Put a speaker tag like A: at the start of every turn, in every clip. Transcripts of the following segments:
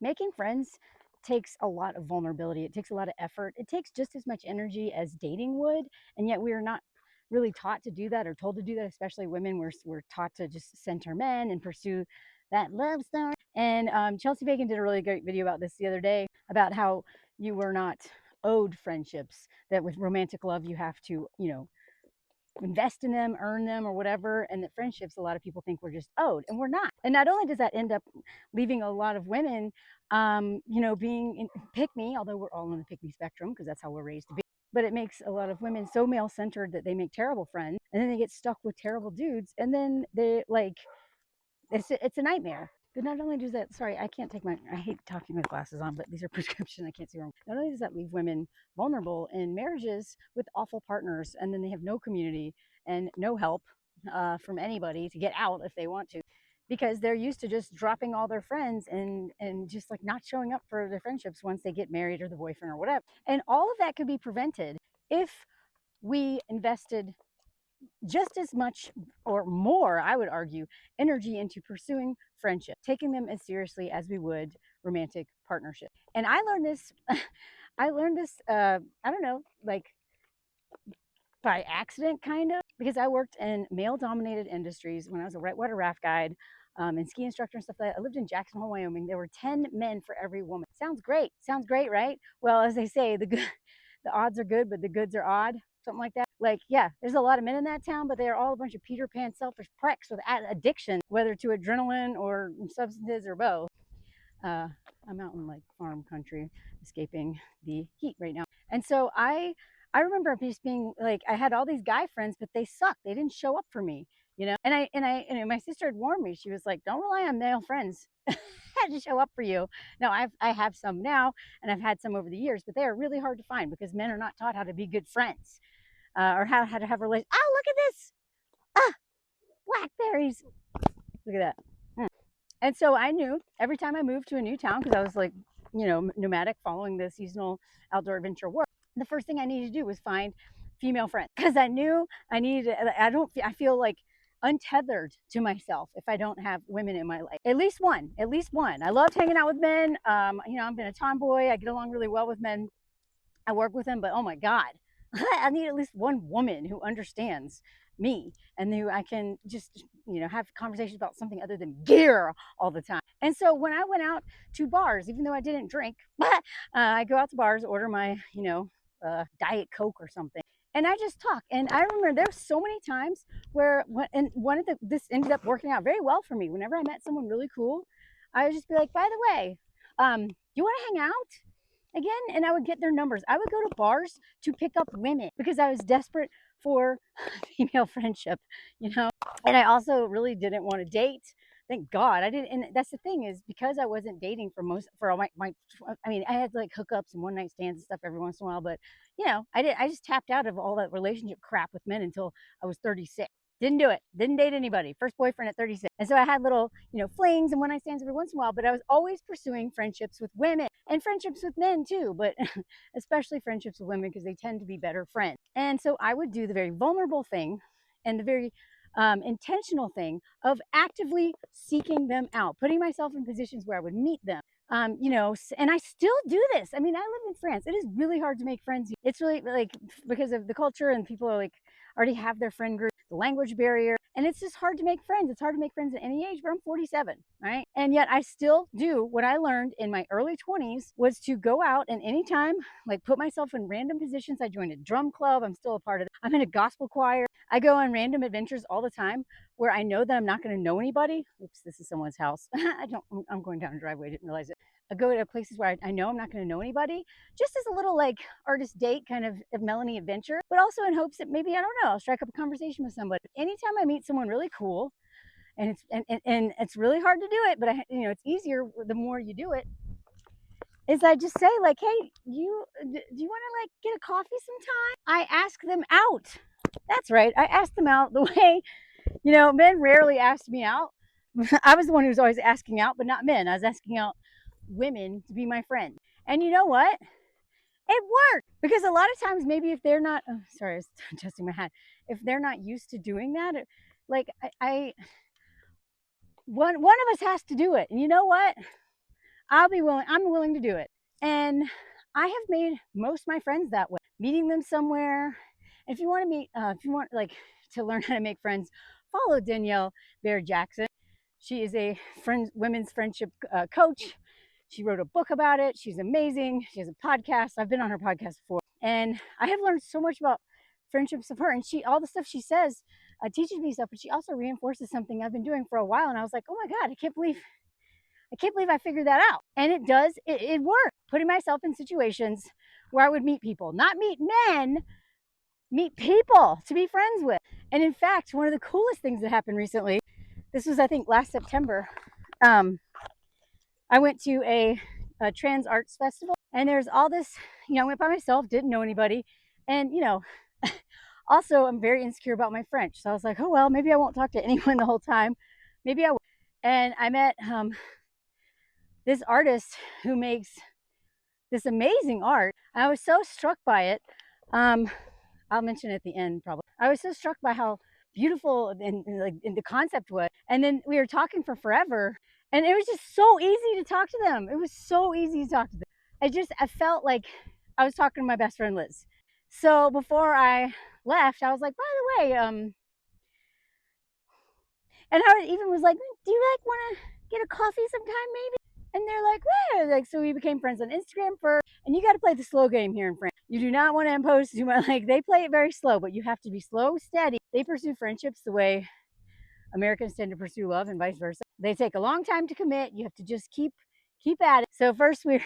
A: making friends takes a lot of vulnerability. It takes a lot of effort. It takes just as much energy as dating would. And yet we are not really taught to do that or told to do that, especially women. We're taught to just center men and pursue that love story. And Chelsea Bacon did a really great video about this the other day about how you were not owed friendships, that with romantic love, you have to, invest in them, earn them, or whatever, and that friendships, a lot of people think we're just owed, and we're not. And not only does that end up leaving a lot of women, being pick me, although we're all on the pick me spectrum because that's how we're raised to be. But it makes a lot of women so male centered that they make terrible friends, and then they get stuck with terrible dudes, and then they like it's a nightmare. But not only does that, sorry, I can't take I hate talking with glasses on, but these are prescription. I can't see wrong. Not only does that leave women vulnerable in marriages with awful partners, and then they have no community and no help from anybody to get out if they want to, because they're used to just dropping all their friends and just like not showing up for their friendships once they get married or the boyfriend or whatever. And all of that could be prevented if we invested just as much or more, I would argue, energy into pursuing friendship, taking them as seriously as we would romantic partnership. And I learned this, I don't know, like by accident, kind of, because I worked in male dominated industries when I was a whitewater raft guide and ski instructor and stuff like that. I lived in Jackson Hole, Wyoming. There were 10 men for every woman. Sounds great. Sounds great, right? Well, as they say, the odds are good, but the goods are odd. Something like that. Like, yeah, there's a lot of men in that town, but they're all a bunch of Peter Pan selfish pricks with addiction, whether to adrenaline or substances or both. I'm out in like farm country, escaping the heat right now. And so I remember just being like, I had all these guy friends, but they sucked. They didn't show up for me, and my sister had warned me. She was like, don't rely on male friends to show up for you. Now I have some now, and I've had some over the years, but they are really hard to find because men are not taught how to be good friends or how to have relations. Oh, look at this! Ah, blackberries! Look at that. And so I knew every time I moved to a new town, because I was like, nomadic, following the seasonal outdoor adventure work, the first thing I needed to do was find female friends, because I knew I needed. I feel like untethered to myself if I don't have women in my life. At least one. At least one. I loved hanging out with men. I've been a tomboy. I get along really well with men. I work with them, but oh my God, I need at least one woman who understands me and who I can just, have conversations about something other than gear all the time. And so when I went out to bars, even though I didn't drink, I go out to bars, order my, Diet Coke or something. And I just talk. And I remember there were so many times where, this ended up working out very well for me. Whenever I met someone really cool, I would just be like, by the way, you want to hang out again? And I would get their numbers. I would go to bars to pick up women because I was desperate for female friendship, And I also really didn't want to date. Thank God I didn't. And that's the thing, is because I wasn't dating for all my I mean, I had like hookups and one night stands and stuff every once in a while, but I just tapped out of all that relationship crap with men until I was 36. Didn't do it. Didn't date anybody. First boyfriend at 36. And so I had little, flings and one night stands every once in a while, but I was always pursuing friendships with women and friendships with men too, but especially friendships with women because they tend to be better friends. And so I would do the very vulnerable thing and the very intentional thing of actively seeking them out, putting myself in positions where I would meet them. And I still do this. I mean, I live in France. It is really hard to make friends. It's really like because of the culture, and people are like already have their friend group, the language barrier, and it's just hard to make friends. It's hard to make friends at any age, but I'm 47, right? And yet I still do what I learned in my early 20s, was to go out and anytime, like put myself in random positions. I joined a drum club. I'm still a part of it. I'm in a gospel choir. I go on random adventures all the time where I know that I'm not going to know anybody. Oops, this is someone's house. I'm going down a driveway. I didn't realize it. I go to places where I know I'm not going to know anybody, just as a little like artist date kind of Melanie adventure, but also in hopes that maybe, I don't know, I'll strike up a conversation with somebody. Anytime I meet someone really cool, and it's really hard to do it, but it's easier the more you do it, is I just say like, hey, do you want to like get a coffee sometime? I ask them out. That's right. I ask them out the way, men rarely asked me out. I was the one who was always asking out, but not men. I was asking out women to be my friend. And you know what? It worked, because a lot of times maybe if they're not, oh, sorry, I was adjusting my hat. If they're not used to doing that, like one of us has to do it. And you know what? I'll be willing. I'm willing to do it. And I have made most of my friends that way, meeting them somewhere. If you want to meet, if you want like to learn how to make friends, follow Danielle Bear Jackson. She is a women's friendship coach. She wrote a book about it. She's amazing. She has a podcast. I've been on her podcast before, and I have learned so much about friendships of her. And all the stuff she says teaches me stuff, but she also reinforces something I've been doing for a while. And I was like, oh my God, I can't believe I figured that out. And it does, it worked. Putting myself in situations where I would meet people, not meet men, meet people to be friends with. And in fact, one of the coolest things that happened recently, this was, I think, last September. I went to a trans arts festival, and there's all this, I went by myself, didn't know anybody. And, also I'm very insecure about my French. So I was like, oh, well, maybe I won't talk to anyone the whole time. Maybe I will. And I met this artist who makes this amazing art. I was so struck by it. I'll mention it at the end probably. I was so struck by how beautiful and like the concept was. And then we were talking for forever, and it was just so easy to talk to them. It was so easy to talk to them. I felt like I was talking to my best friend Liz. So before I left, I was like, by the way, and I even was like, do you like want to get a coffee sometime maybe? And they're like, well, like, so we became friends on Instagram first. And you got to play the slow game here in France. You do not want to impose too much. Like, they play it very slow, but you have to be slow, steady. They pursue friendships the way Americans tend to pursue love, and vice versa. They take a long time to commit. You have to just keep at it. So first we're,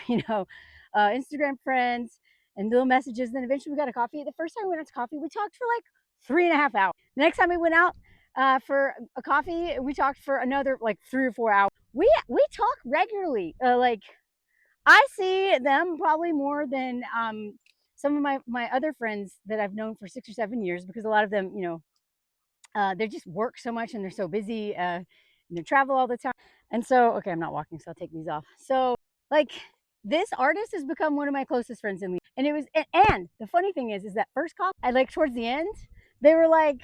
A: Instagram friends and little messages. Then eventually we got a coffee. The first time we went out to coffee, we talked for like 3.5 hours. The next time we went out for a coffee, we talked for another like 3 or 4 hours. We talk regularly. Like, I see them probably more than some of my other friends that I've known for 6 or 7 years, because a lot of them, they just work so much and they're so busy and they travel all the time. And so, okay, I'm not walking, so I'll take these off. So, like, this artist has become one of my closest friends in Lee. And it was, and the funny thing is that first call, I like towards the end, they were like,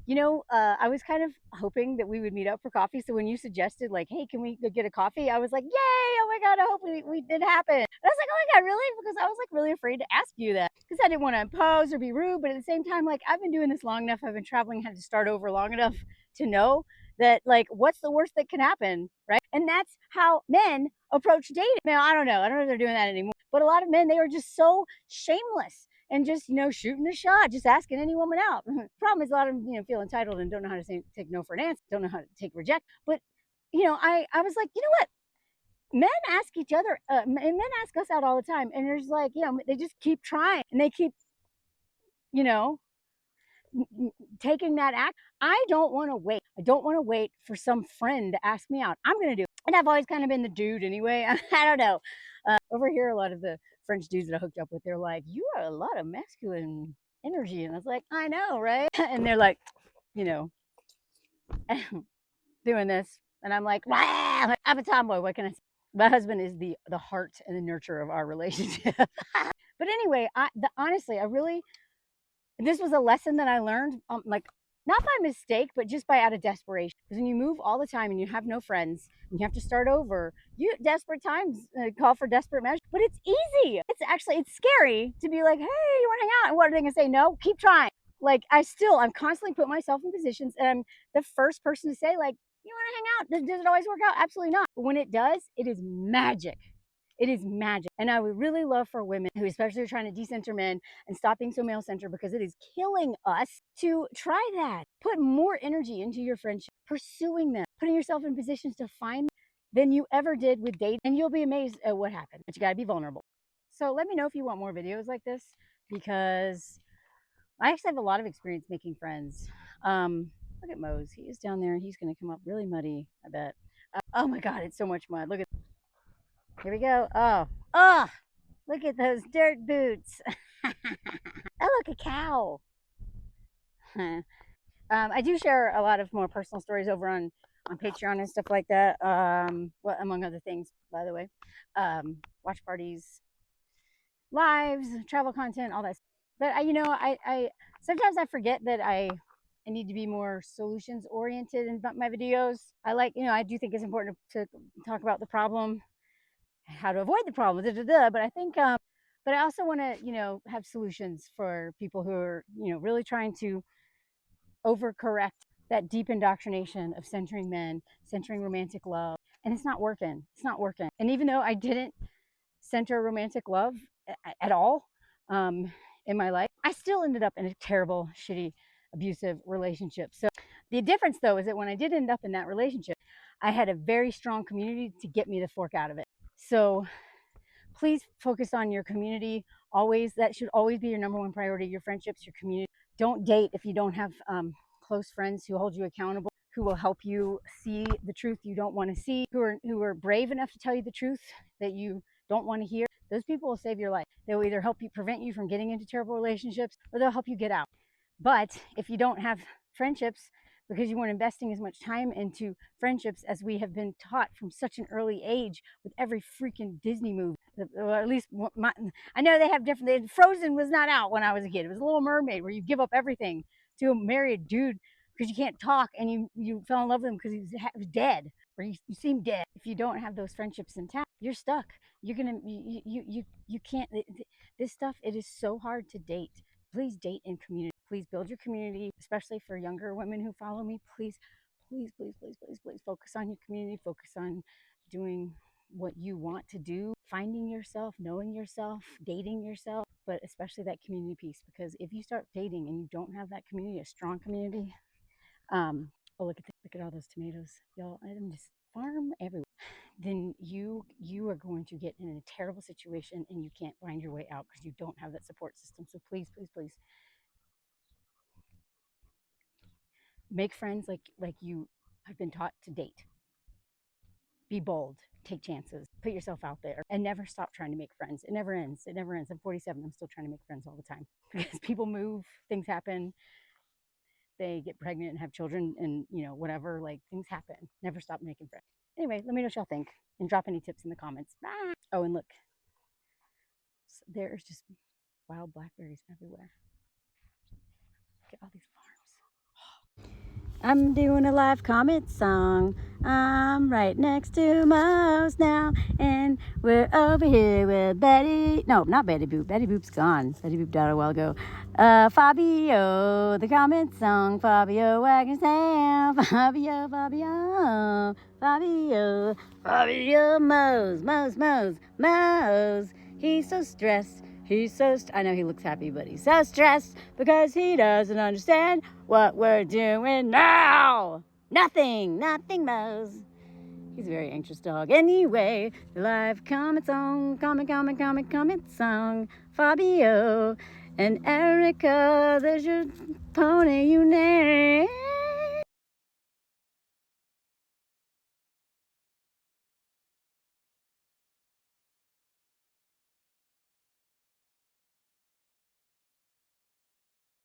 A: I was kind of hoping that we would meet up for coffee. So when you suggested, like, hey, can we go get a coffee? I was like, yay, oh my God, I hope we did happen. And I was like, oh my God, really? Because I was like really afraid to ask you that, because I didn't want to impose or be rude. But at the same time, like, I've been doing this long enough. I've been traveling, had to start over long enough to know that, like, what's the worst that can happen, right? And that's how men approach dating. Now, I don't know if they're doing that anymore. But a lot of men, they are just so shameless and just, shooting a shot, just asking any woman out. Problem is, a lot of them, feel entitled and don't know how to take no for an answer, don't know how to take reject. But, I was like, you know what? Men ask each other, men ask us out all the time. And there's like, they just keep trying and they keep, you know, taking that act. I don't want to wait. I don't want to wait for some friend to ask me out. I'm going to do it. And I've always kind of been the dude anyway. I don't know. Over here, a lot of the French dudes that I hooked up with, they're like, you are a lot of masculine energy. And I was like, I know, right? And they're like, doing this. And I'm like, wow, I'm a tomboy. What can I say? My husband is the heart and the nurture of our relationship. But anyway, honestly, this was a lesson that I learned, like, not by mistake, but just by out of desperation. Because when you move all the time and you have no friends and you have to start over, desperate times call for desperate measures. But it's easy. It's scary to be like, hey, you want to hang out? And what are they going to say? No, keep trying. Like, I'm constantly put myself in positions, and I'm the first person to say, like, you want to hang out? Does it always work out? Absolutely not. But when it does, it is magic. It is magic. And I would really love for women who especially are trying to decenter men and stop being so male-centered, because it is killing us, to try that. Put more energy into your friendship, pursuing them, putting yourself in positions to find them than you ever did with dating. And you'll be amazed at what happened. But you got to be vulnerable. So let me know if you want more videos like this, because I actually have a lot of experience making friends. Look at Mose. He is down there. He's going to come up really muddy, I bet. Oh my God, it's so much mud. Look at. Here we go. Oh, look at those dirt boots. Oh, look, a cow. I do share a lot of more personal stories over on Patreon and stuff like that. Well, among other things, by the way. Watch parties, lives, travel content, all that. But I sometimes I forget that I need to be more solutions oriented in my videos. I do think it's important to talk about the problem how to avoid the problem. But I think, but I also want to, have solutions for people who are, really trying to overcorrect that deep indoctrination of centering men, centering romantic love, and it's not working. It's not working. And even though I didn't center romantic love at all, in my life, I still ended up in a terrible, shitty, abusive relationship. So the difference, though, is that when I did end up in that relationship, I had a very strong community to get me the fork out of it. So please focus on your community. Always, that should always be your number one priority. Your friendships, your community. Don't date if you don't have close friends who hold you accountable, who will help you see the truth you don't want to see, who are brave enough to tell you the truth that you don't want to hear. Those people will save your life. They will either help you, prevent you from getting into terrible relationships, or they'll help you get out. But if you don't have friendships because you weren't investing as much time into friendships as we have been taught from such an early age with every freaking Disney movie, or at least I know they have different. Frozen was not out when I was a kid. It was a Little Mermaid where you give up everything to marry a dude because you can't talk, and you fell in love with him because he was dead, or you seem dead. If you don't have those friendships intact, you're stuck. You're gonna you can't. This stuff, it is so hard to date. Please date in community. Please build your community, especially for younger women who follow me. Please, please, please, please, please, please focus on your community. Focus on doing what you want to do, finding yourself, knowing yourself, dating yourself, but especially that community piece. Because if you start dating and you don't have that community, a strong community, oh, look at all those tomatoes, y'all! I'm just farm everywhere. Then you are going to get in a terrible situation and you can't find your way out because you don't have that support system. So please, please, please make friends like you have been taught to date. Be bold, take chances, put yourself out there, and never stop trying to make friends. It never ends. It never ends. I'm 47. I'm still trying to make friends all the time because people move, things happen, they get pregnant and have children, and whatever. Like, things happen. Never stop making friends. Anyway, let me know what y'all think and drop any tips in the comments. Bye. Oh, and look, there's just wild blackberries everywhere. Look at all these farms. I'm doing a live comment song. I'm right next to Mo's now, and we're over here with Betty. No, not Betty Boop. Betty Boop's gone. Betty Boop died a while ago. Fabio, the comment song. Fabio wagging his tail. Fabio, Fabio, Fabio, Fabio Mo's. He's so stressed. I know he looks happy, but he's so stressed because he doesn't understand what we're doing now. Nothing Mo's. He's a very anxious dog. Anyway, the live comment song, comment song. Fabio and Erica, there's your pony you name.